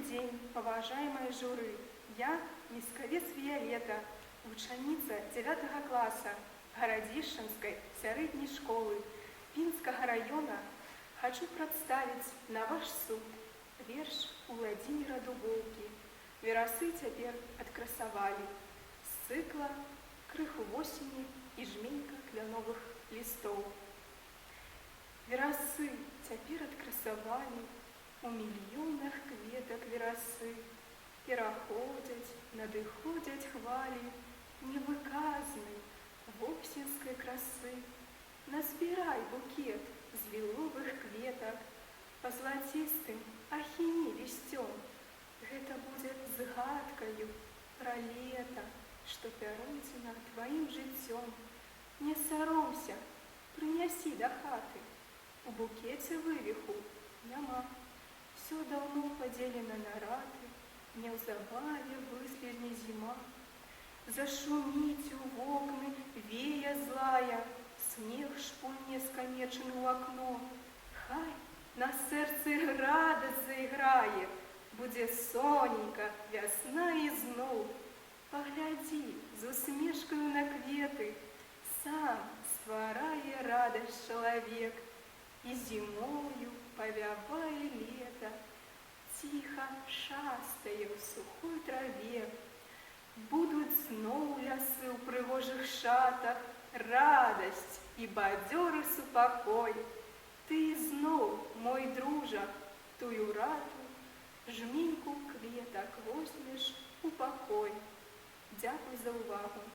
день, уважаемое жюри. Я, Мисковец Виолетта, ученица 9 класса Городишинской средней школы Пинского района, хочу представить на ваш суд верш Владимира Дубоўкі. Верасы цяпер адкрасавалі з цыкла «Крыху восені і жменька кляновых лістоў». Верасы цяпер адкрасавалі, у мільёнах кветак верасы, пераходзяць, надыходзяць хвалі невыказнай восеньскай красы. Назбірай букет з ліловых кветак па злацістым ахіне лісцём. Гэта будзе згадкаю пра лета, што пяройдзе над тваім жыццём. Не саромся, прынясі да хаты, у букеце вывіху няма. Всё даўно падзелена на раты, неўзабаве выслізне зіма. Зашуміць у вокны вея злая, снег шпульне скамечаны ў акно. Хай на сэрцы радасць зайграе, будзе сонейка, вясна ізноў. Паглядзі з усмешкаю на кветы, сам стварае радасць чалавек. І зімою павявае лета, ціха шастае ў сухой траве. Будуць зноў лясы ў прыгожых шатах, радасць і бадзёры супакой. Ты зноў, мой дружа, тую рату жменьку кветак возьмеш у пакой. Дзякуй за ўвагу.